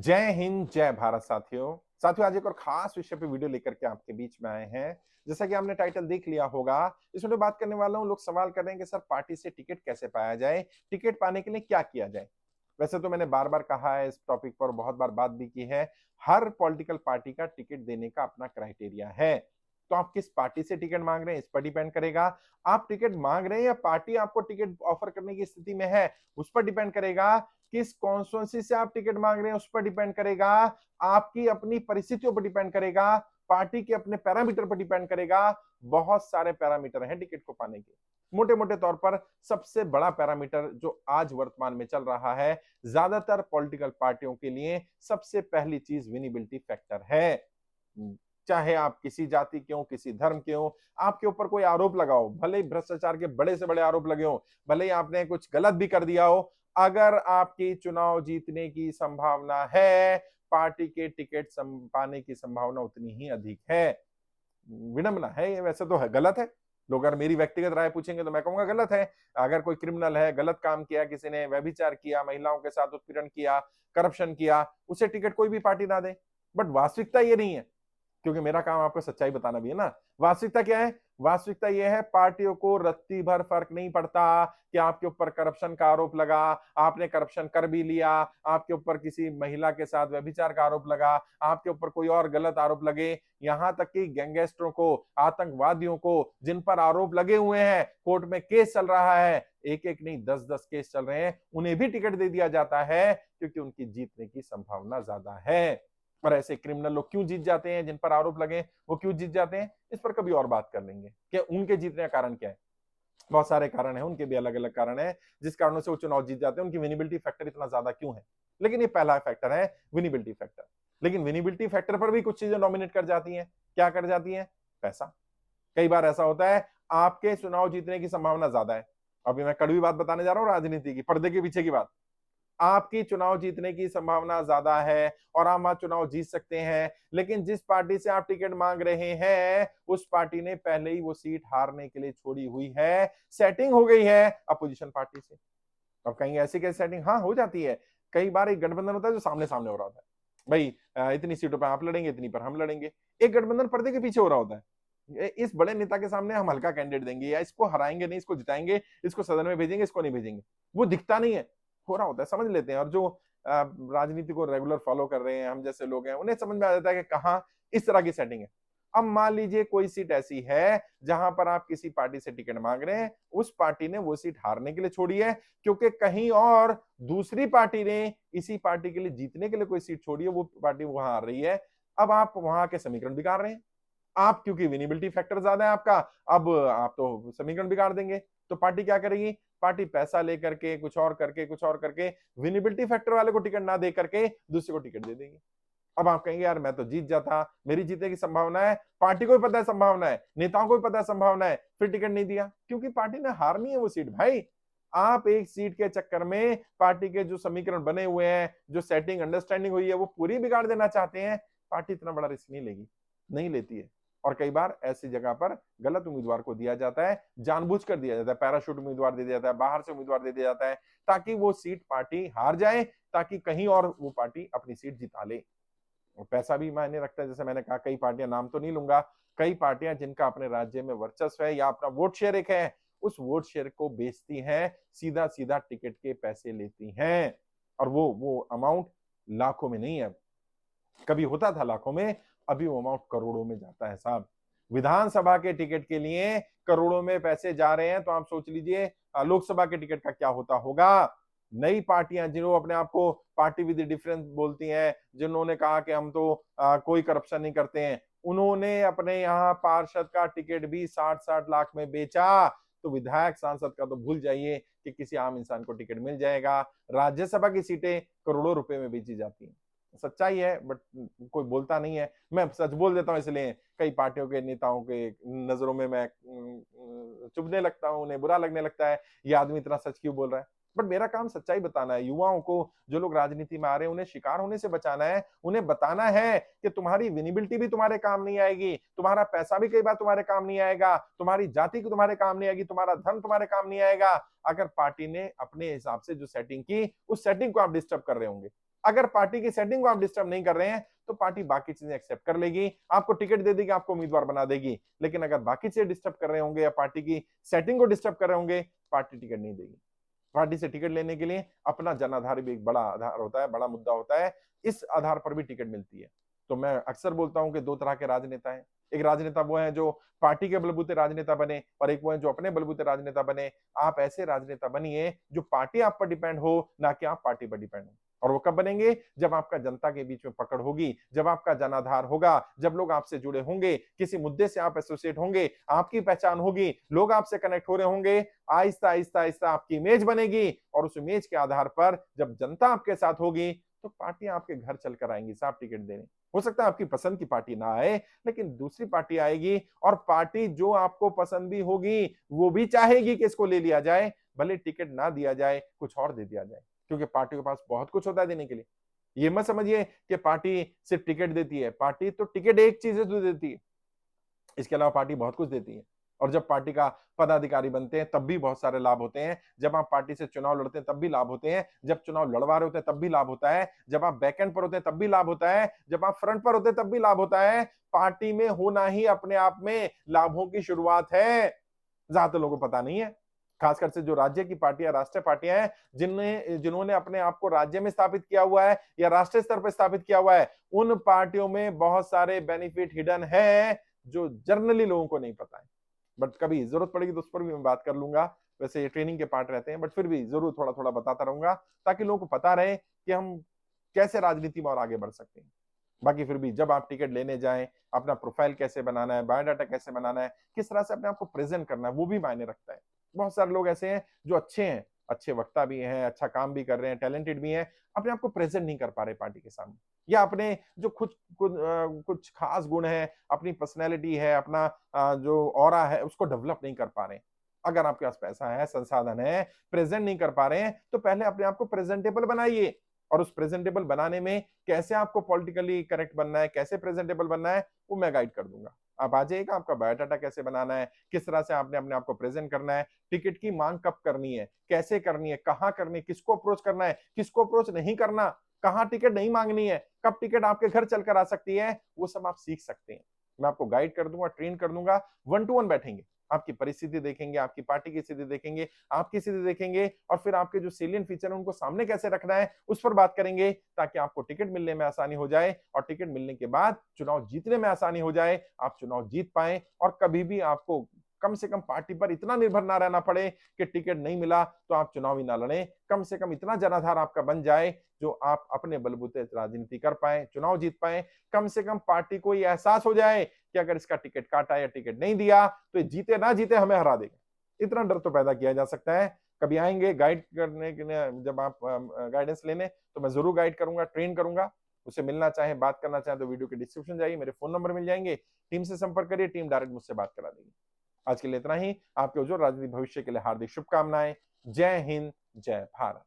जय हिंद, जय भारत साथियों आज एक और खास विषय पे वीडियो लेकर के आपके बीच में आए हैं। जैसा कि आपने टाइटल देख लिया होगा, इस वीडियो बात करने वाला हूं। लोग सवाल कर रहे हैं कि सर पार्टी से टिकट कैसे पाया जाए, टिकट पाने के लिए क्या किया जाए। वैसे तो मैंने बार बार कहा है, इस टॉपिक पर बहुत बार बात भी की है। हर पॉलिटिकल पार्टी का टिकट देने का अपना क्राइटेरिया है। तो आप किस पार्टी से टिकट मांग रहे हैं इस पर डिपेंड करेगा। आप टिकट मांग रहे हैं या पार्टी आपको टिकट ऑफर करने की स्थिति में है, उस पर डिपेंड करेगा। किस कॉन्स्टिट्यूंसी से आप टिकट मांग रहे हैं उस पर डिपेंड करेगा। आपकी अपनी परिस्थितियों पर डिपेंड करेगा। पार्टी के अपने पैरामीटर पर डिपेंड करेगा। बहुत सारे पैरामीटर हैं टिकट को पाने के। मोटे मोटे तौर पर सबसे बड़ा पैरामीटर जो आज वर्तमान में चल रहा है ज्यादातर पॉलिटिकल पार्टियों के लिए, सबसे पहली चीज विनिबिलिटी फैक्टर है। चाहे आप किसी जाति के हो, किसी धर्म के हो, आपके ऊपर कोई आरोप लगाओ, भले ही भ्रष्टाचार के बड़े से बड़े आरोप लगे हो, भले ही आपने कुछ गलत भी कर दिया हो, अगर आपकी चुनाव जीतने की संभावना है, पार्टी के टिकट पाने की संभावना उतनी ही अधिक है। विडंबना है ये, वैसे तो है, गलत है। लोग अगर मेरी व्यक्तिगत राय पूछेंगे तो मैं कहूंगा गलत है। अगर कोई क्रिमिनल है, गलत काम किया, किसी ने व्यभिचार किया, महिलाओं के साथ उत्पीड़न किया, करप्शन किया, उसे टिकट कोई भी पार्टी ना दे। बट वास्तविकता ये नहीं है, क्योंकि मेरा काम आपको सच्चाई बताना भी है ना। वास्तविकता क्या है? वास्तविकता यह है, पार्टियों को रत्ती भर फर्क नहीं पड़ता कि आपके ऊपर करप्शन का आरोप लगा, आपने करप्शन कर भी लिया, आपके ऊपर किसी महिला के साथ व्यभिचार का आरोप लगा, आपके ऊपर कोई और गलत आरोप लगे, यहां तक कि गैंगस्टरों को, आतंकवादियों को, जिन पर आरोप लगे हुए हैं, कोर्ट में केस चल रहा है, एक एक नहीं 10-10 केस चल रहे हैं, उन्हें भी टिकट दे दिया जाता है क्योंकि उनकी जीतने की संभावना ज्यादा है। और ऐसे क्रिमिनल लोग क्यों जीत जाते हैं, जिन पर आरोप लगे वो क्यों जीत जाते हैं, इस पर कभी और बात कर लेंगे कि उनके जीतने का कारण क्या है। बहुत सारे कारण है, उनके भी अलग अलग कारण है जिस कारणों से वो चुनाव जीत जाते हैं। उनकी विनिबिलिटी फैक्टर इतना ज्यादा क्यों है, लेकिन ये पहला फैक्टर है विनिबिलिटी फैक्टर। लेकिन विनिबिलिटी फैक्टर पर भी कुछ चीजें डोमिनेट कर जाती हैं। क्या कर जाती हैं? पैसा। कई बार ऐसा होता है, आपके चुनाव जीतने की संभावना ज्यादा है। अभी मैं कड़वी बात बताने जा रहा हूं, राजनीति की, पर्दे के पीछे की बात। आपकी चुनाव जीतने की संभावना ज्यादा है और आप वहां चुनाव जीत सकते हैं, लेकिन जिस पार्टी से आप टिकट मांग रहे हैं उस पार्टी ने पहले ही वो सीट हारने के लिए छोड़ी हुई है, सेटिंग हो गई है अपोजिशन पार्टी से। अब कहेंगे ऐसी कैसे सेटिंग? हाँ, हो जाती है। कई बार एक गठबंधन होता है जो सामने सामने हो रहा होता है। भाई इतनी सीटों पर आप लड़ेंगे, इतनी पर हम लड़ेंगे। एक गठबंधन पर्दे के पीछे हो रहा होता है। इस बड़े नेता के सामने हम हल्का कैंडिडेट देंगे, या इसको हराएंगे नहीं, इसको जिताएंगे, इसको सदन में भेजेंगे, इसको नहीं भेजेंगे। वो दिखता नहीं है, हो रहा होता है, समझ लेते हैं। और जो राजनीति को रेगुलर फॉलो कर रहे हैं, हम जैसे लोग हैं, उन्हें समझ में आ जाता है कि कहाँ इस तरह की सेटिंग है। अब मान लीजिए कोई सीट ऐसी है जहां पर आप किसी पार्टी से टिकट मांग रहे हैं, उस पार्टी ने वो सीट हारने के लिए छोड़ी है, क्योंकि कहीं और दूसरी पार्टी ने इसी पार्टी के लिए जीतने के लिए कोई सीट छोड़ी है, वो पार्टी वहां हार रही है। अब आप वहां के समीकरण बिगाड़ रहे हैं। आप, क्योंकि विनिबिलिटी फैक्टर ज्यादा है आपका, अब आप तो समीकरण बिगाड़ देंगे। तो पार्टी क्या करेगी? पार्टी पैसा लेकर के, कुछ और करके, कुछ और करके, विनिबिलिटी फैक्टर वाले को टिकट ना दे करके दूसरे को टिकट दे देगी। अब आप कहेंगे यार मैं तो जीत जाता, मेरी जीतने की संभावना है, पार्टी को भी पता है संभावना है, नेताओं को भी पता है संभावना है, फिर टिकट नहीं दिया क्योंकि पार्टी ने हारनी है वो सीट। भाई, आप एक सीट के चक्कर में पार्टी के जो समीकरण बने हुए हैं, जो सेटिंग अंडरस्टैंडिंग हुई है, वो पूरी बिगाड़ देना चाहते हैं। पार्टी इतना बड़ा रिस्क नहीं लेगी, नहीं लेती है। और कई बार ऐसी जगह पर गलत उम्मीदवार को दिया जाता है, जानबूझकर दिया जाता है, पैराशूट उम्मीदवार दे दिया जाता है, बाहर से उम्मीदवार दे दिया जाता है, ताकि वो सीट पार्टी हार जाए, ताकि कहीं और वो पार्टी अपनी सीट जिता ले। पैसा भी मायने रखता है। जैसे मैंने कहा, कई पार्टियां, नाम तो नहीं लूंगा, कई पार्टियां जिनका अपने राज्य में वर्चस्व है या अपना वोट शेयर एक है, उस वोट शेयर को बेचती हैं, सीधा सीधा टिकट के पैसे लेती हैं। और वो अमाउंट लाखों में नहीं है, कभी होता था लाखों में, अभी वो अमाउंट करोड़ों में जाता है साहब। विधानसभा के टिकट के लिए करोड़ों में पैसे जा रहे हैं, तो आप सोच लीजिए लोकसभा के टिकट का क्या होता होगा। नई पार्टियां जिन्होंने अपने आप को पार्टी विद डिफरेंस बोलती हैं, जिन्होंने कहा कि हम तो कोई करप्शन नहीं करते हैं, उन्होंने अपने यहाँ पार्षद का टिकट भी 60-60 लाख में बेचा। तो विधायक सांसद का तो भूल जाइए कि किसी आम इंसान को टिकट मिल जाएगा। राज्यसभा की सीटें करोड़ों रुपए में बेची जाती हैं। सच्चाई है, बट कोई बोलता नहीं है। मैं सच बोल देता हूँ, इसलिए कई पार्टियों के नेताओं के नजरों में मैं चुभने लगता हूँ, उन्हें बुरा लगने लगता है, ये आदमी इतना सच क्यों बोल रहा है। बट मेरा काम सच्चाई बताना है। युवाओं को, जो लोग राजनीति में आ रहे हैं, उन्हें शिकार होने से बचाना है। उन्हें बताना है कि तुम्हारी विनिबिलिटी भी तुम्हारे काम नहीं आएगी, तुम्हारा पैसा भी कई बार तुम्हारे काम नहीं आएगा, तुम्हारी जाति को तुम्हारे काम नहीं आएगी, तुम्हारा धर्म तुम्हारे काम नहीं आएगा, अगर पार्टी ने अपने हिसाब से जो सेटिंग की, उस सेटिंग को आप डिस्टर्ब कर रहे होंगे। अगर पार्टी की सेटिंग को आप डिस्टर्ब नहीं कर रहे हैं तो पार्टी बाकी चीजें एक्सेप्ट कर लेगी, आपको टिकट दे देगी, आपको उम्मीदवार बना देगी। लेकिन अगर बाकी चीजें डिस्टर्ब कर रहे होंगे या पार्टी की सेटिंग को डिस्टर्ब कर रहे होंगे, पार्टी टिकट नहीं देगी। पार्टी से टिकट लेने के लिए अपना जनाधार भी एक बड़ा आधार होता है, बड़ा मुद्दा होता है, इस आधार पर भी टिकट मिलती है। तो मैं अक्सर बोलता हूं कि दो तरह के राजनेता हैं। एक राजनेता वो है जो पार्टी के बलबूते राजनेता बने, और एक वो है जो अपने बलबूते राजनेता बने। आप ऐसे राजनेता बनिए जो पार्टी आप पर डिपेंड हो, ना कि आप पार्टी पर डिपेंड हो। और वो कब बनेंगे? जब आपका जनता के बीच में पकड़ होगी, जब आपका जनाधार होगा, जब लोग आपसे जुड़े होंगे, किसी मुद्दे से आप एसोसिएट होंगे, आपकी पहचान होगी, लोग आपसे कनेक्ट हो रहे होंगे, आहिस्ता आहिस्ता आहिस्ता आपकी इमेज बनेगी, और उस इमेज के आधार पर जब जनता आपके साथ होगी तो पार्टियां आपके घर चलकर आएंगी साहब टिकट देने। हो सकता है आपकी पसंद की पार्टी ना आए, लेकिन दूसरी पार्टी आएगी, और पार्टी जो आपको पसंद भी होगी वो भी चाहेगी कि इसको ले लिया जाए, भले टिकट ना दिया जाए, कुछ और दे दिया जाए, क्योंकि पार्टी के पास बहुत कुछ होता है देने के लिए। ये मत समझिए कि पार्टी सिर्फ टिकट देती है, पार्टी तो टिकट एक चीज तो देती है, इसके अलावा पार्टी बहुत कुछ देती है। और जब पार्टी का पदाधिकारी बनते हैं तब भी बहुत सारे लाभ होते हैं, जब आप पार्टी से चुनाव लड़ते हैं तब भी लाभ होते हैं, जब चुनाव लड़वा रहे होते हैं तब भी लाभ होता है, जब आप बैकएंड पर होते हैं तब भी लाभ होता है, जब आप फ्रंट पर होते हैं तब भी लाभ होता है। पार्टी में होना ही अपने आप में लाभों की शुरुआत है, ज्यादातर लोगों को पता नहीं है। खासकर से जो राज्य की पार्टियां, राष्ट्रीय पार्टियां हैं, जिन्होंने अपने आप को राज्य में स्थापित किया हुआ है या राष्ट्रीय स्तर पर स्थापित किया हुआ है, उन पार्टियों में बहुत सारे बेनिफिट हिडन है जो जनरली लोगों को नहीं पता है। बट कभी जरूरत पड़ेगी तो उस पर भी मैं बात कर लूंगा। वैसे ये ट्रेनिंग के पार्ट रहते हैं, बट फिर भी जरूर थोड़ा थोड़ा बताता रहूंगा, ताकि लोगों को पता रहे कि हम कैसे राजनीति में और आगे बढ़ सकते हैं। बाकी फिर भी जब आप टिकट लेने जाएं, अपना प्रोफाइल कैसे बनाना है, बायोडाटा कैसे बनाना है, किस तरह से अपने आप को प्रेजेंट करना है, वो भी मायने रखता है। बहुत सारे लोग ऐसे हैं जो अच्छे हैं, अच्छे वक्ता भी हैं, अच्छा काम भी कर रहे हैं, टैलेंटेड भी हैं, अपने आप को प्रेजेंट नहीं कर पा रहे पार्टी के सामने, या अपने जो कुछ खास गुण है, अपनी पर्सनैलिटी है, अपना जो ऑरा है, उसको डेवलप नहीं कर पा रहे हैं। अगर आपके पास पैसा है, संसाधन है, प्रेजेंट नहीं कर पा रहे हैं, तो पहले अपने आप को प्रेजेंटेबल बनाइए। और उस प्रेजेंटेबल बनाने में कैसे आपको पॉलिटिकली करेक्ट बनना है, कैसे प्रेजेंटेबल बनना है, वो मैं गाइड कर दूंगा। आप आ जाइएगा, आपका बायोडाटा कैसे बनाना है, किस तरह से आपने अपने आप को प्रेजेंट करना है, टिकट की मांग कब करनी है, कैसे करनी है, कहाँ करनी है, किसको अप्रोच करना है, किसको अप्रोच नहीं करना, कहाँ टिकट नहीं मांगनी है, कब टिकट आपके घर चलकर आ सकती है, वो सब आप सीख सकते हैं। मैं आपको गाइड कर दूंगा, ट्रेन कर दूंगा, 1 to 1 बैठेंगे, आपकी परिस्थिति देखेंगे, आपकी पार्टी की स्थिति देखेंगे, आपकी स्थिति देखेंगे, और फिर आपके जो सेलियन फीचर है उनको सामने कैसे रखना है उस पर बात करेंगे, ताकि आपको टिकट मिलने में आसानी हो जाए, और टिकट मिलने के बाद चुनाव जीतने में आसानी हो जाए, आप चुनाव जीत पाए, और कभी भी आपको कम से कम पार्टी पर इतना निर्भर ना रहना पड़े कि टिकट नहीं मिला तो आप चुनाव ही ना लड़े। कम से कम इतना जनाधार आपका बन जाए जो आप अपने बलबूते राजनीति कर पाए, चुनाव जीत पाए। कम से कम पार्टी को ये एहसास हो जाए कि अगर इसका टिकट काटा या टिकट नहीं दिया तो ये जीते ना जीते हमें हरा देगा। इतना डर तो पैदा किया जा सकता है। कभी आएंगे गाइड करने के लिए, जब आप गाइडेंस लेने, तो मैं जरूर गाइड करूंगा, ट्रेन करूंगा। उसे मिलना चाहे, बात करना चाहे तो वीडियो के डिस्क्रिप्शन जाइए, मेरे फोन नंबर मिल जाएंगे, टीम से संपर्क करिए, टीम डायरेक्ट मुझसे बात करा देगी। आज के लिए इतना ही। आपके उज्जवल राजनीतिक भविष्य के लिए हार्दिक शुभकामनाएं। जय हिंद, जय भारत।